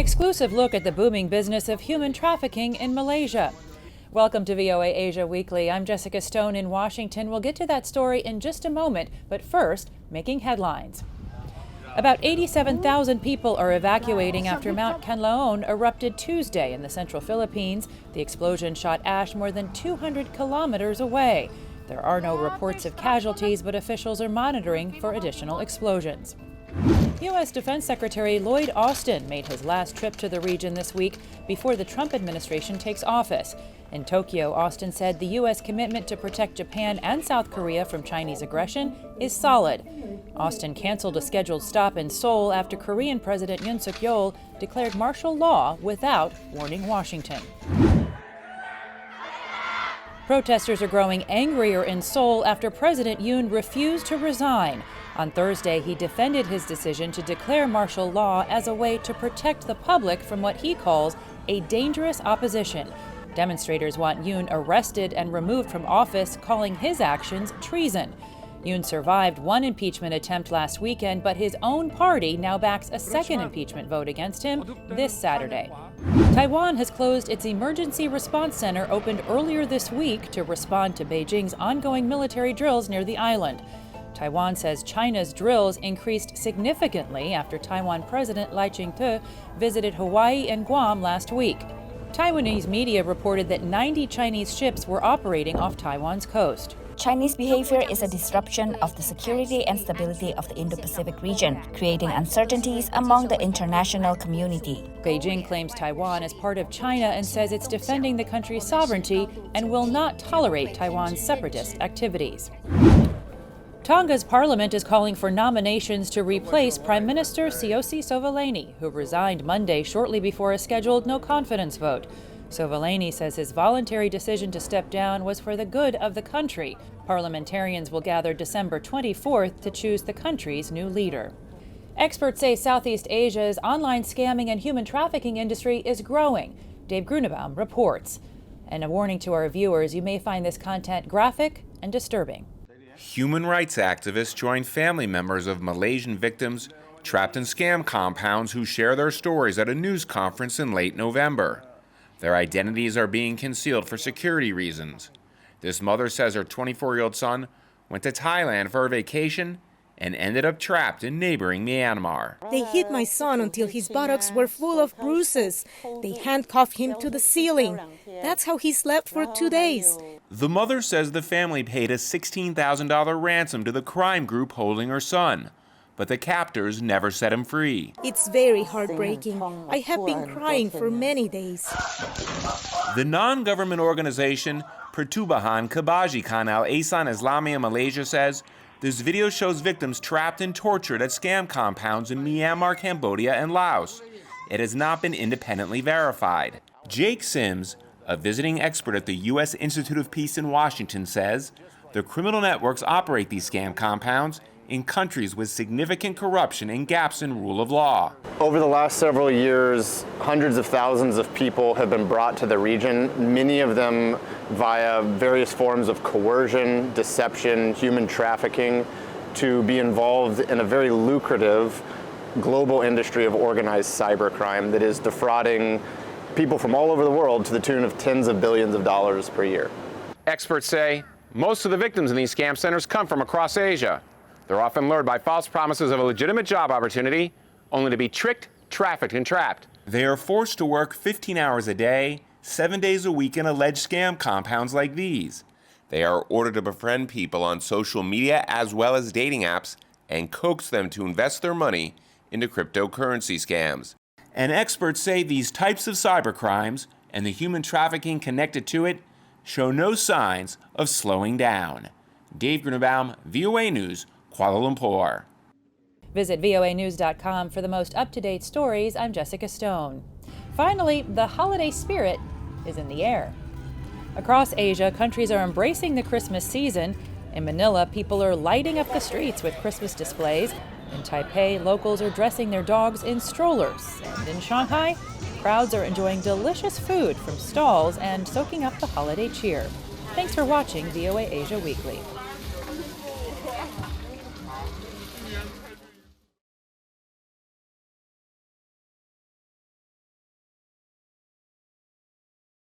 exclusive look at the booming business of human trafficking in Malaysia. Welcome to VOA Asia Weekly. I'm Jessica Stone in Washington. We'll get to that story in just a moment, but first, making headlines. About 87,000 people are evacuating after Mount Kanlaon erupted Tuesday in the central Philippines. The explosion shot ash more than 200 kilometers away. There are no reports of casualties, but officials are monitoring for additional explosions. U.S. Defense Secretary Lloyd Austin made his last trip to the region this week before the Trump administration takes office. In Tokyo, Austin said the U.S. commitment to protect Japan and South Korea from Chinese aggression is solid. Austin canceled a scheduled stop in Seoul after Korean President Yoon Suk-yeol declared martial law without warning Washington. Protesters are growing angrier in Seoul after President Yoon refused to resign. On Thursday, he defended his decision to declare martial law as a way to protect the public from what he calls a dangerous opposition. Demonstrators want Yoon arrested and removed from office, calling his actions treason. Yoon survived one impeachment attempt last weekend, but his own party now backs a second impeachment vote against him this Saturday. Taiwan has closed its emergency response center opened earlier this week to respond to Beijing's ongoing military drills near the island. Taiwan says China's drills increased significantly after Taiwan President Lai Ching-te visited Hawaii and Guam last week. Taiwanese media reported that 90 Chinese ships were operating off Taiwan's coast. Chinese behavior is a disruption of the security and stability of the Indo-Pacific region, creating uncertainties among the international community. Beijing claims Taiwan is part of China and says it's defending the country's sovereignty and will not tolerate Taiwan's separatist activities. Tonga's parliament is calling for nominations to replace Prime Minister Siosi Sovaleni, who resigned Monday shortly before a scheduled no-confidence vote. Sovaleni says his voluntary decision to step down was for the good of the country. Parliamentarians will gather December 24th to choose the country's new leader. Experts say Southeast Asia's online scamming and human trafficking industry is growing. Dave Grunebaum reports. And a warning to our viewers, you may find this content graphic and disturbing. Human rights activists join family members of Malaysian victims trapped in scam compounds who share their stories at a news conference in late November. Their identities are being concealed for security reasons. This mother says her 24-year-old son went to Thailand for a vacation and ended up trapped in neighboring Myanmar. They hit my son until his buttocks were full of bruises. They handcuffed him to the ceiling. That's how he slept for 2 days. The mother says the family paid a $16,000 ransom to the crime group holding her son, but the captors never set him free. It's very heartbreaking. I have been crying for many days. The non-government organization Pertubahan Kebajikan Al-Ihsan Islamiyah Malaysia says this video shows victims trapped and tortured at scam compounds in Myanmar, Cambodia, and Laos. It has not been independently verified. Jake Sims, a visiting expert at the U.S. Institute of Peace in Washington, says the criminal networks operate these scam compounds in countries with significant corruption and gaps in rule of law. Over the last several years, hundreds of thousands of people have been brought to the region, many of them via various forms of coercion, deception, human trafficking, to be involved in a very lucrative global industry of organized cybercrime that is defrauding people from all over the world to the tune of tens of billions of dollars per year. Experts say most of the victims in these scam centers come from across Asia. They're often lured by false promises of a legitimate job opportunity, only to be tricked, trafficked, and trapped. They are forced to work 15 hours a day, 7 days a week in alleged scam compounds like these. They are ordered to befriend people on social media as well as dating apps and coax them to invest their money into cryptocurrency scams. And experts say these types of cybercrimes and the human trafficking connected to it show no signs of slowing down. Dave Grunebaum, VOA News, Kuala Lumpur. Visit voanews.com for the most up-to-date stories. I'm Jessica Stone. Finally, the holiday spirit is in the air. Across Asia, countries are embracing the Christmas season. In Manila, people are lighting up the streets with Christmas displays. In Taipei, locals are dressing their dogs in strollers. And in Shanghai, crowds are enjoying delicious food from stalls and soaking up the holiday cheer. Thanks for watching VOA Asia Weekly.